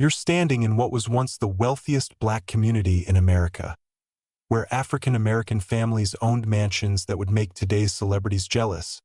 You're standing in what was once the wealthiest black community in America, where African American families owned mansions that would make today's celebrities jealous,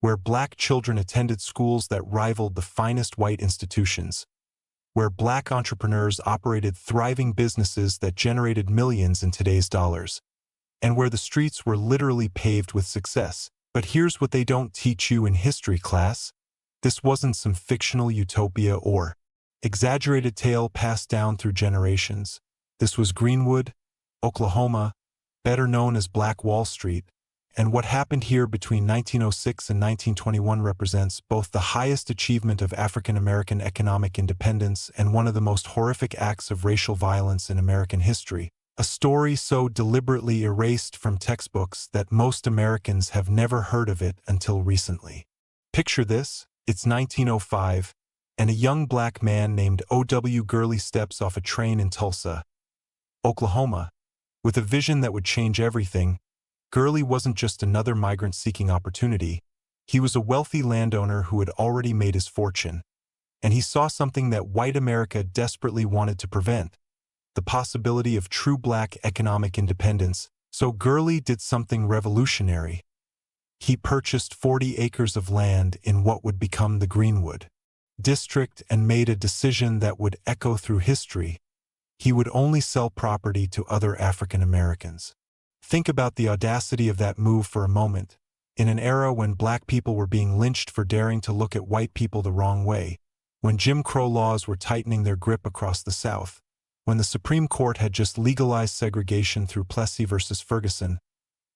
where black children attended schools that rivaled the finest white institutions, where black entrepreneurs operated thriving businesses that generated millions in today's dollars, and where the streets were literally paved with success. But here's what they don't teach you in history class. This wasn't some fictional utopia or exaggerated tale passed down through generations. This was Greenwood, Oklahoma, better known as Black Wall Street, and what happened here between 1906 and 1921 represents both the highest achievement of African American economic independence and one of the most horrific acts of racial violence in American history, a story so deliberately erased from textbooks that most Americans have never heard of it until recently. Picture this, it's 1905, and a young black man named O.W. Gurley steps off a train in Tulsa, Oklahoma, with a vision that would change everything. Gurley wasn't just another migrant seeking opportunity. He was a wealthy landowner who had already made his fortune, and he saw something that white America desperately wanted to prevent: the possibility of true black economic independence. So Gurley did something revolutionary. He purchased 40 acres of land in what would become the Greenwood district and made a decision that would echo through history. He would only sell property to other African Americans. Think about the audacity of that move for a moment. In an era when black people were being lynched for daring to look at white people the wrong way, when Jim Crow laws were tightening their grip across the South, when the Supreme Court had just legalized segregation through Plessy versus Ferguson,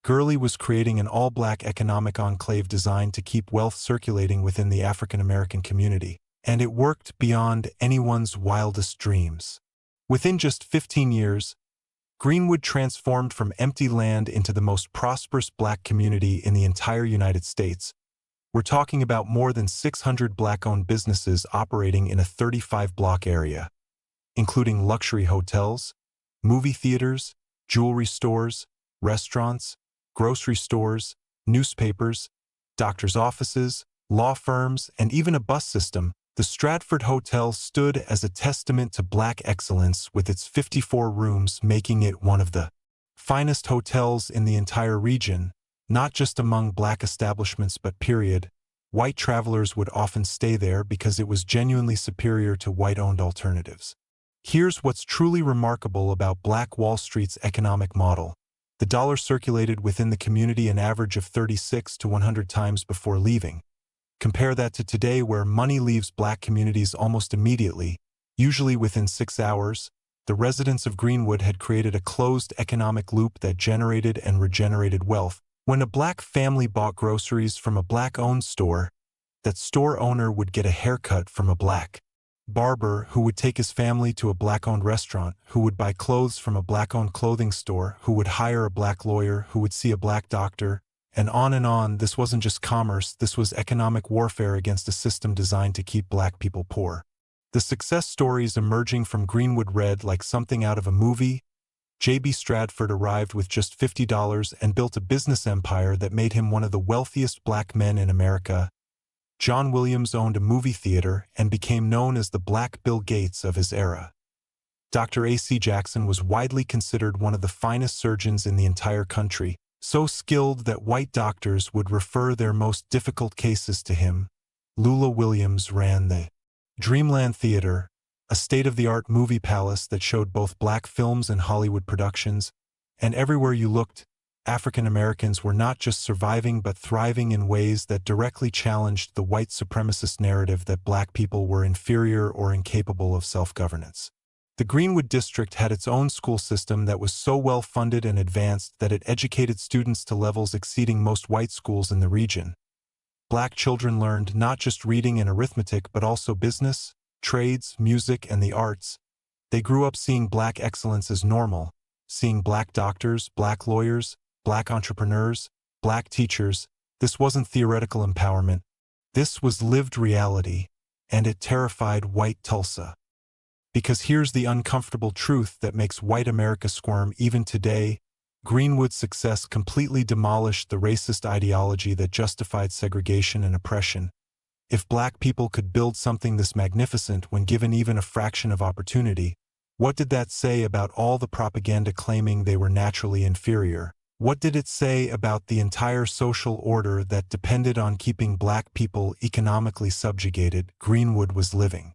Gurley was creating an all-black economic enclave designed to keep wealth circulating within the African American community. And it worked beyond anyone's wildest dreams. Within just 15 years, Greenwood transformed from empty land into the most prosperous black community in the entire United States. We're talking about more than 600 black-owned businesses operating in a 35-block area, including luxury hotels, movie theaters, jewelry stores, restaurants, grocery stores, newspapers, doctors' offices, law firms, and even a bus system. The Stratford Hotel stood as a testament to black excellence, with its 54 rooms making it one of the finest hotels in the entire region, not just among black establishments but period. White travelers would often stay there because it was genuinely superior to white-owned alternatives. Here's what's truly remarkable about Black Wall Street's economic model. The dollar circulated within the community an average of 36 to 100 times before leaving. Compare that to today, where money leaves black communities almost immediately, usually within 6 hours. The residents of Greenwood had created a closed economic loop that generated and regenerated wealth. When a black family bought groceries from a black-owned store, that store owner would get a haircut from a black barber, who would take his family to a black-owned restaurant, who would buy clothes from a black-owned clothing store, who would hire a black lawyer, who would see a black doctor, and on and on. This wasn't just commerce, this was economic warfare against a system designed to keep black people poor. The success stories emerging from Greenwood read like something out of a movie. J.B. Stratford arrived with just $50 and built a business empire that made him one of the wealthiest black men in America. John Williams owned a movie theater and became known as the Black Bill Gates of his era. Dr. A.C. Jackson was widely considered one of the finest surgeons in the entire country, so skilled that white doctors would refer their most difficult cases to him. Lula Williams ran the Dreamland Theater, a state-of-the-art movie palace that showed both black films and Hollywood productions, and everywhere you looked, African Americans were not just surviving but thriving in ways that directly challenged the white supremacist narrative that black people were inferior or incapable of self-governance. The Greenwood district had its own school system that was so well-funded and advanced that it educated students to levels exceeding most white schools in the region. Black children learned not just reading and arithmetic but also business, trades, music, and the arts. They grew up seeing black excellence as normal, seeing black doctors, black lawyers, black entrepreneurs, black teachers. This wasn't theoretical empowerment. This was lived reality, and it terrified white Tulsa. Because here's the uncomfortable truth that makes white America squirm even today: Greenwood's success completely demolished the racist ideology that justified segregation and oppression. If black people could build something this magnificent when given even a fraction of opportunity, what did that say about all the propaganda claiming they were naturally inferior? What did it say about the entire social order that depended on keeping black people economically subjugated Greenwood was living?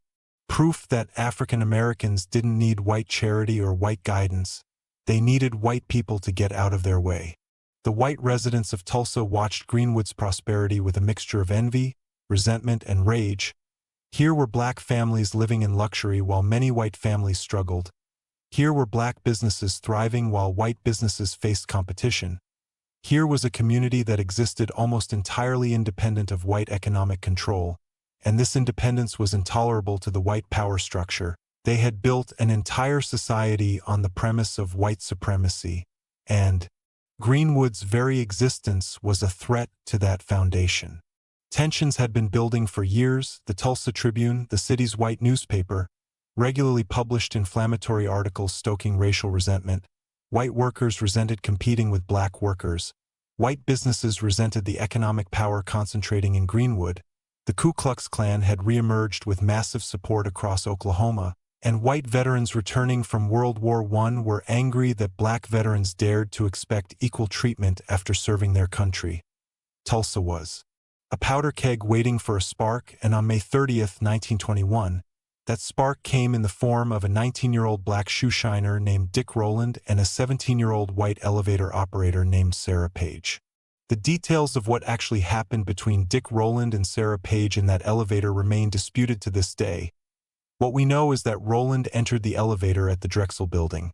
Proof that African Americans didn't need white charity or white guidance. They needed white people to get out of their way. The white residents of Tulsa watched Greenwood's prosperity with a mixture of envy, resentment, and rage. Here were black families living in luxury while many white families struggled. Here were black businesses thriving while white businesses faced competition. Here was a community that existed almost entirely independent of white economic control, and this independence was intolerable to the white power structure. They had built an entire society on the premise of white supremacy, and Greenwood's very existence was a threat to that foundation. Tensions had been building for years. The Tulsa Tribune, the city's white newspaper, regularly published inflammatory articles stoking racial resentment. White workers resented competing with black workers. White businesses resented the economic power concentrating in Greenwood. The Ku Klux Klan had reemerged with massive support across Oklahoma, and white veterans returning from World War I were angry that black veterans dared to expect equal treatment after serving their country. Tulsa was a powder keg waiting for a spark, and on May 30th, 1921, that spark came in the form of a 19-year-old black shoeshiner named Dick Rowland and a 17-year-old white elevator operator named Sarah Page. The details of what actually happened between Dick Rowland and Sarah Page in that elevator remain disputed to this day. What we know is that Rowland entered the elevator at the Drexel building.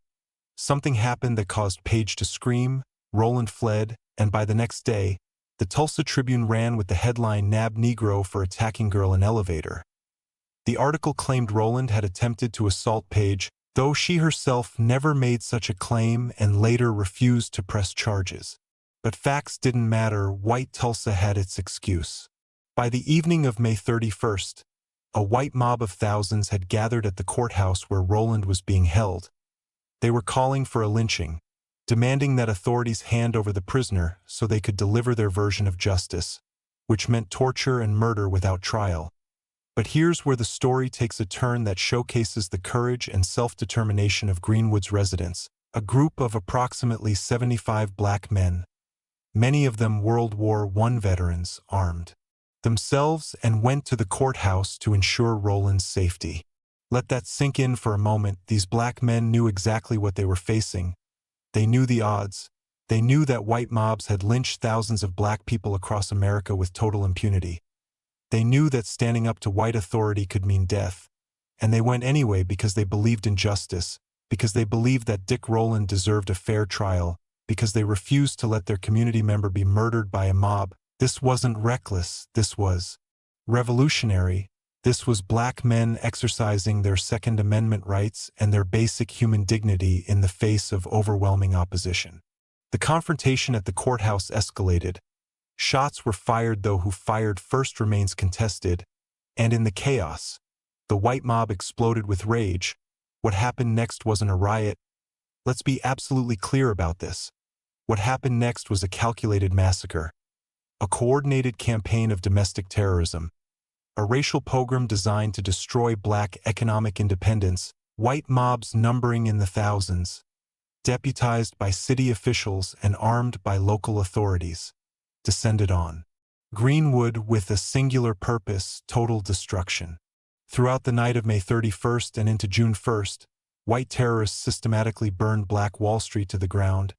Something happened that caused Page to scream, Rowland fled, and by the next day, the Tulsa Tribune ran with the headline "Nab Negro for Attacking Girl in Elevator." The article claimed Rowland had attempted to assault Page, though she herself never made such a claim and later refused to press charges. But facts didn't matter. White Tulsa had its excuse. By the evening of May 31st, a white mob of thousands had gathered at the courthouse where Rowland was being held. They were calling for a lynching, demanding that authorities hand over the prisoner so they could deliver their version of justice, which meant torture and murder without trial. But here's where the story takes a turn that showcases the courage and self-determination of Greenwood's residents, a group of approximately 75 black men, many of them World War I veterans, armed themselves and went to the courthouse to ensure Rowland's safety. Let that sink in for a moment. These black men knew exactly what they were facing. They knew the odds. They knew that white mobs had lynched thousands of black people across America with total impunity. They knew that standing up to white authority could mean death, and they went anyway because they believed in justice, because they believed that Dick Rowland deserved a fair trial, because they refused to let their community member be murdered by a mob. This wasn't reckless, this was revolutionary. This was black men exercising their Second Amendment rights and their basic human dignity in the face of overwhelming opposition. The confrontation at the courthouse escalated. Shots were fired, though who fired first remains contested, and in the chaos, the white mob exploded with rage. What happened next wasn't a riot. Let's be absolutely clear about this. What happened next was a calculated massacre, a coordinated campaign of domestic terrorism, a racial pogrom designed to destroy black economic independence. White mobs numbering in the thousands, deputized by city officials and armed by local authorities, descended on Greenwood with a singular purpose: total destruction. Throughout the night of May 31st and into June 1st, white terrorists systematically burned Black Wall Street to the ground.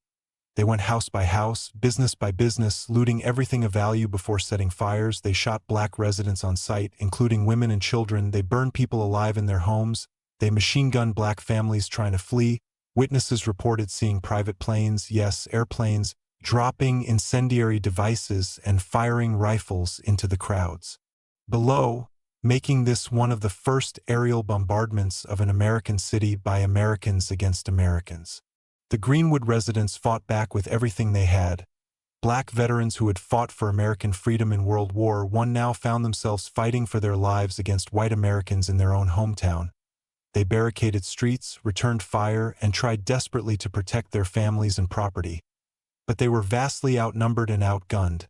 They went house by house, business by business, looting everything of value before setting fires. They shot black residents on sight, including women and children. They burned people alive in their homes. They machine-gunned black families trying to flee. Witnesses reported seeing private planes, yes, airplanes, dropping incendiary devices and firing rifles into the crowds below, making this one of the first aerial bombardments of an American city by Americans against Americans. The Greenwood residents fought back with everything they had. Black veterans who had fought for American freedom in World War I now found themselves fighting for their lives against white Americans in their own hometown. They barricaded streets, returned fire, and tried desperately to protect their families and property. But they were vastly outnumbered and outgunned.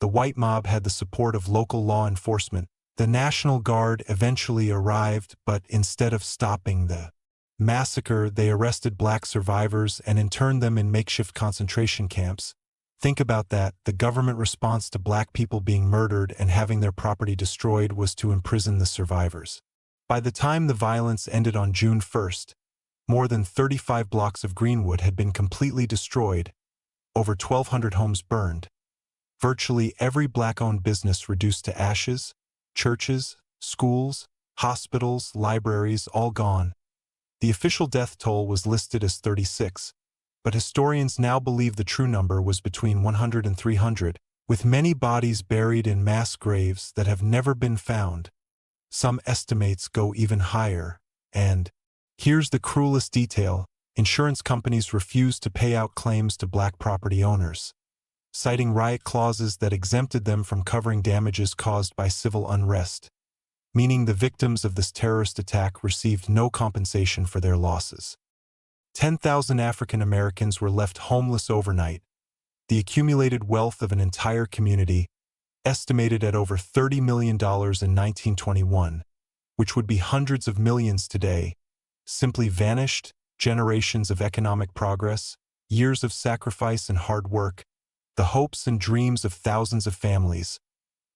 The white mob had the support of local law enforcement, The National Guard eventually arrived, but instead of stopping the massacre, they arrested black survivors and interned them in makeshift concentration camps. Think about that. The government response to black people being murdered and having their property destroyed was to imprison the survivors. By the time the violence ended on June 1st, more than 35 blocks of Greenwood had been completely destroyed, over 1,200 homes burned, virtually every black-owned business reduced to ashes, churches, schools, hospitals, libraries, all gone. The official death toll was listed as 36, but historians now believe the true number was between 100 and 300, with many bodies buried in mass graves that have never been found. Some estimates go even higher, and here's the cruelest detail: insurance companies refused to pay out claims to black property owners, citing riot clauses that exempted them from covering damages caused by civil unrest, meaning the victims of this terrorist attack received no compensation for their losses. 10,000 African Americans were left homeless overnight, the accumulated wealth of an entire community, estimated at over $30 million in 1921, which would be hundreds of millions today, simply vanished. Generations of economic progress, years of sacrifice and hard work, the hopes and dreams of thousands of families,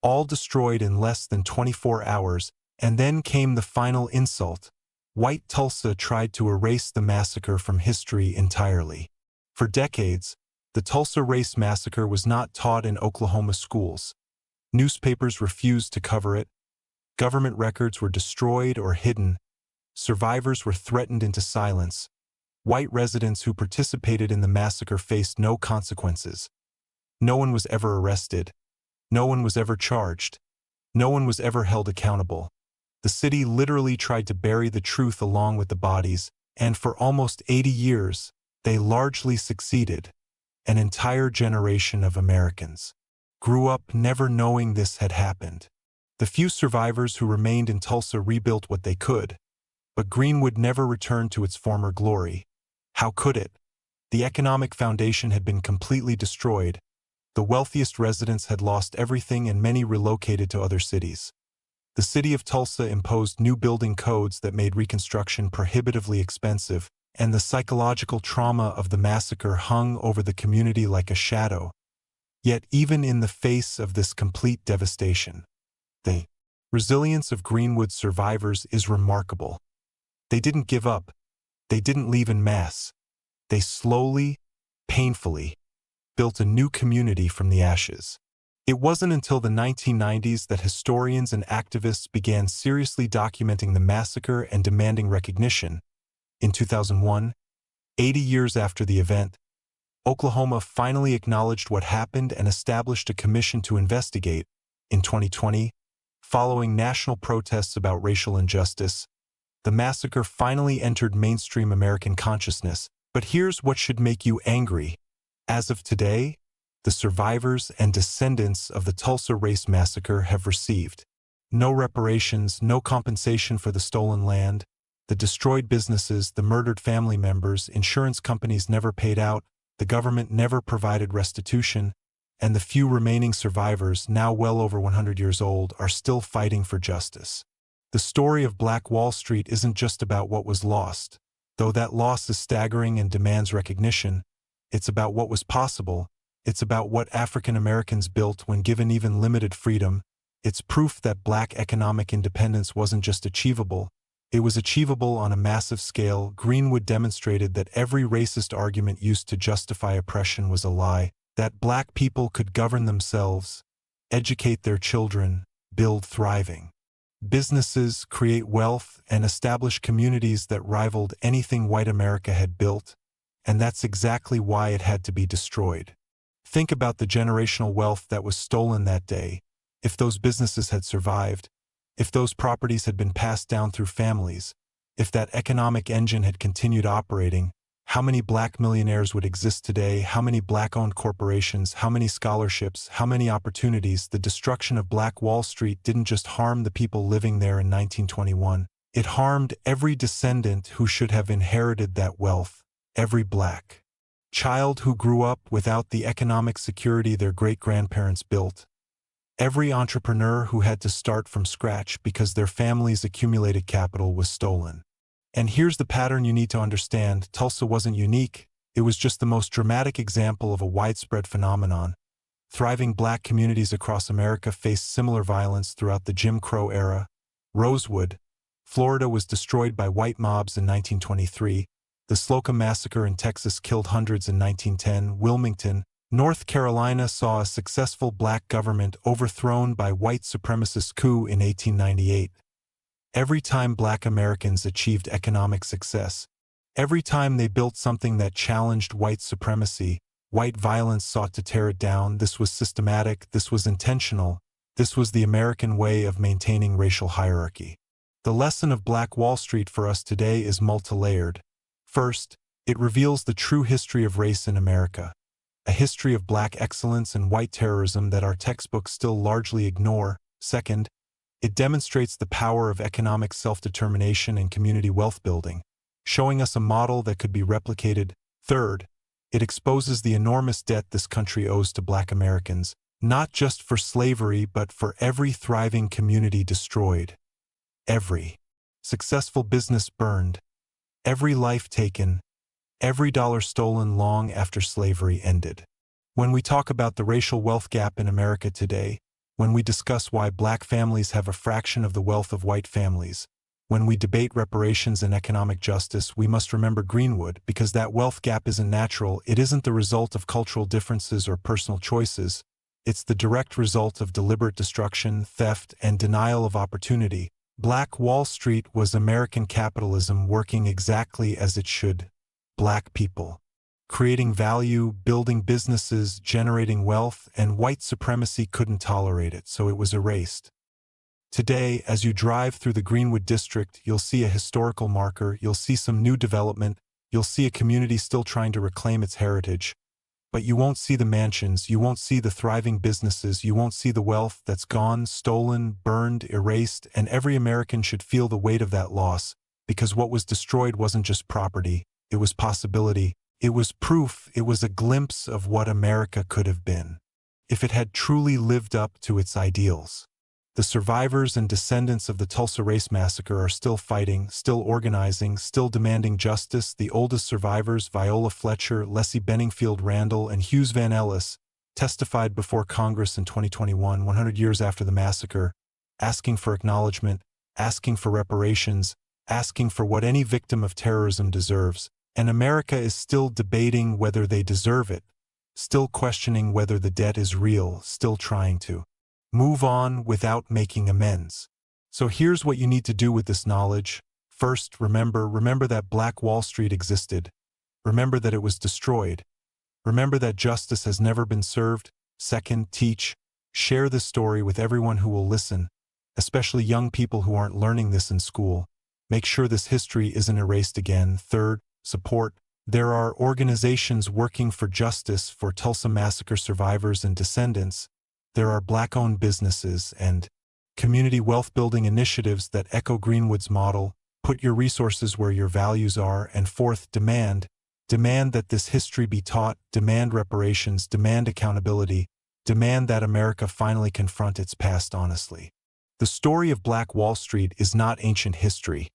all destroyed in less than 24 hours. And then came the final insult. White Tulsa tried to erase the massacre from history entirely. For decades, the Tulsa Race Massacre was not taught in Oklahoma schools. Newspapers refused to cover it. Government records were destroyed or hidden. Survivors were threatened into silence. White residents who participated in the massacre faced no consequences. No one was ever arrested. No one was ever charged. No one was ever held accountable. The city literally tried to bury the truth along with the bodies, and for almost 80 years, they largely succeeded. An entire generation of Americans grew up never knowing this had happened. The few survivors who remained in Tulsa rebuilt what they could, but Greenwood never returned to its former glory. How could it? The economic foundation had been completely destroyed. The wealthiest residents had lost everything and many relocated to other cities. The city of Tulsa imposed new building codes that made reconstruction prohibitively expensive, and the psychological trauma of the massacre hung over the community like a shadow. Yet even in the face of this complete devastation, the resilience of Greenwood survivors is remarkable. They didn't give up. They didn't leave en masse. They slowly, painfully, built a new community from the ashes. It wasn't until the 1990s that historians and activists began seriously documenting the massacre and demanding recognition. In 2001, 80 years after the event, Oklahoma finally acknowledged what happened and established a commission to investigate. In 2020, following national protests about racial injustice, the massacre finally entered mainstream American consciousness. But here's what should make you angry. As of today, the survivors and descendants of the Tulsa Race Massacre have received no reparations, no compensation for the stolen land, the destroyed businesses, the murdered family members, insurance companies never paid out, the government never provided restitution, and the few remaining survivors, now well over 100 years old, are still fighting for justice. The story of Black Wall Street isn't just about what was lost, though that loss is staggering and demands recognition. It's about what was possible. It's about what African Americans built when given even limited freedom. It's proof that Black economic independence wasn't just achievable, it was achievable on a massive scale. Greenwood demonstrated that every racist argument used to justify oppression was a lie, that Black people could govern themselves, educate their children, build thriving businesses, create wealth, and establish communities that rivaled anything white America had built, and that's exactly why it had to be destroyed. Think about the generational wealth that was stolen that day. If those businesses had survived, if those properties had been passed down through families, if that economic engine had continued operating, how many Black millionaires would exist today? How many Black-owned corporations? How many scholarships? How many opportunities? The destruction of Black Wall Street didn't just harm the people living there in 1921. It harmed every descendant who should have inherited that wealth, every Black child who grew up without the economic security their great-grandparents built. Every entrepreneur who had to start from scratch because their family's accumulated capital was stolen. And here's the pattern you need to understand. Tulsa wasn't unique. It was just the most dramatic example of a widespread phenomenon. Thriving black communities across America faced similar violence throughout the Jim Crow era. Rosewood, Florida was destroyed by white mobs in 1923. The Slocum Massacre in Texas killed hundreds in 1910. Wilmington, North Carolina saw a successful black government overthrown by white supremacist coup in 1898. Every time black Americans achieved economic success, every time they built something that challenged white supremacy, white violence sought to tear it down. This was systematic, this was intentional, this was the American way of maintaining racial hierarchy. The lesson of Black Wall Street for us today is multi-layered. First, it reveals the true history of race in America, a history of black excellence and white terrorism that our textbooks still largely ignore. Second, it demonstrates the power of economic self-determination and community wealth building, showing us a model that could be replicated. Third, it exposes the enormous debt this country owes to black Americans, not just for slavery but for every thriving community destroyed, every successful business burned, every life taken, every dollar stolen long after slavery ended. When we talk about the racial wealth gap in America today, when we discuss why black families have a fraction of the wealth of white families, when we debate reparations and economic justice, we must remember Greenwood, because that wealth gap isn't natural. It isn't the result of cultural differences or personal choices. It's the direct result of deliberate destruction, theft, and denial of opportunity. Black Wall Street was American capitalism working exactly as it should. Black people, creating value, building businesses, generating wealth, and white supremacy couldn't tolerate it, so it was erased. Today, as you drive through the Greenwood district, you'll see a historical marker, you'll see some new development, you'll see a community still trying to reclaim its heritage. But you won't see the mansions, you won't see the thriving businesses, you won't see the wealth that's gone, stolen, burned, erased, and every American should feel the weight of that loss, because what was destroyed wasn't just property, it was possibility, it was proof, it was a glimpse of what America could have been, if it had truly lived up to its ideals. The survivors and descendants of the Tulsa Race Massacre are still fighting, still organizing, still demanding justice. The oldest survivors, Viola Fletcher, Leslie Benningfield Randall, and Hughes Van Ellis, testified before Congress in 2021, 100 years after the massacre, asking for acknowledgement, asking for reparations, asking for what any victim of terrorism deserves. And America is still debating whether they deserve it, still questioning whether the debt is real, still trying to move on without making amends. So here's what you need to do with this knowledge. First, remember that Black Wall Street existed. Remember that it was destroyed. Remember that justice has never been served. Second, teach. Share this story with everyone who will listen, especially young people who aren't learning this in school. Make sure this history isn't erased again. Third, support. There are organizations working for justice for Tulsa Massacre survivors and descendants. There are black-owned businesses and community wealth-building initiatives that echo Greenwood's model. Put your resources where your values are. And fourth, demand. Demand that this history be taught. Demand reparations. Demand accountability. Demand that America finally confront its past honestly. The story of Black Wall Street is not ancient history.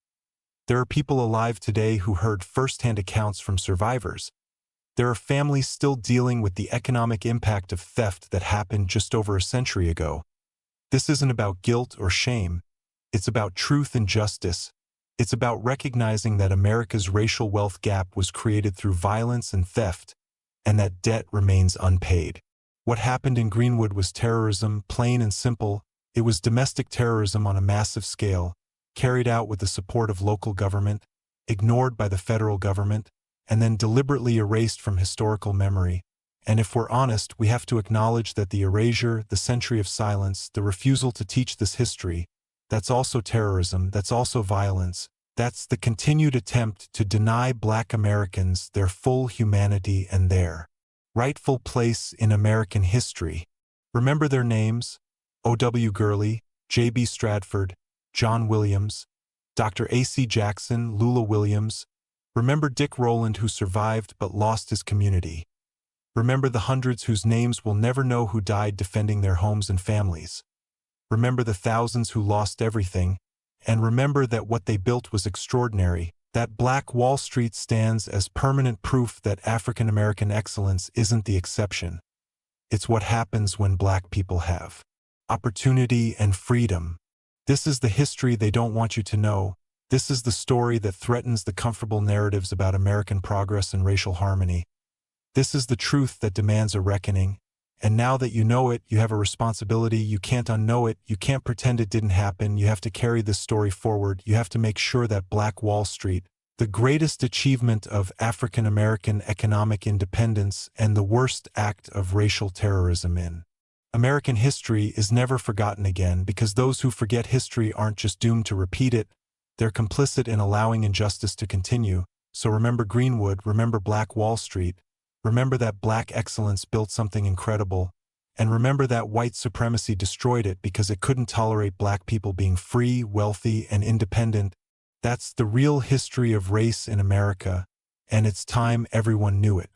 There are people alive today who heard first-hand accounts from survivors. There are families still dealing with the economic impact of theft that happened just over a century ago. This isn't about guilt or shame. It's about truth and justice. It's about recognizing that America's racial wealth gap was created through violence and theft, and that debt remains unpaid. What happened in Greenwood was terrorism, plain and simple. It was domestic terrorism on a massive scale, carried out with the support of local government, ignored by the federal government, and then deliberately erased from historical memory. And if we're honest, we have to acknowledge that the erasure, the century of silence, the refusal to teach this history, that's also terrorism, that's also violence. That's the continued attempt to deny Black Americans their full humanity and their rightful place in American history. Remember their names: O.W. Gurley, J.B. Stratford, John Williams, Dr. A.C. Jackson, Lula Williams. Remember Dick Rowland, who survived but lost his community. Remember the hundreds whose names we'll never know who died defending their homes and families. Remember the thousands who lost everything, and remember that what they built was extraordinary. That Black Wall Street stands as permanent proof that African American excellence isn't the exception. It's what happens when Black people have opportunity and freedom. This is the history they don't want you to know. This is the story that threatens the comfortable narratives about American progress and racial harmony. This is the truth that demands a reckoning. And now that you know it, you have a responsibility. You can't unknow it. You can't pretend it didn't happen. You have to carry this story forward. You have to make sure that Black Wall Street, the greatest achievement of African American economic independence and the worst act of racial terrorism in American history, is never forgotten again, because those who forget history aren't just doomed to repeat it, they're complicit in allowing injustice to continue. So remember Greenwood, remember Black Wall Street, remember that Black excellence built something incredible, and remember that white supremacy destroyed it because it couldn't tolerate Black people being free, wealthy, and independent. That's the real history of race in America, and it's time everyone knew it.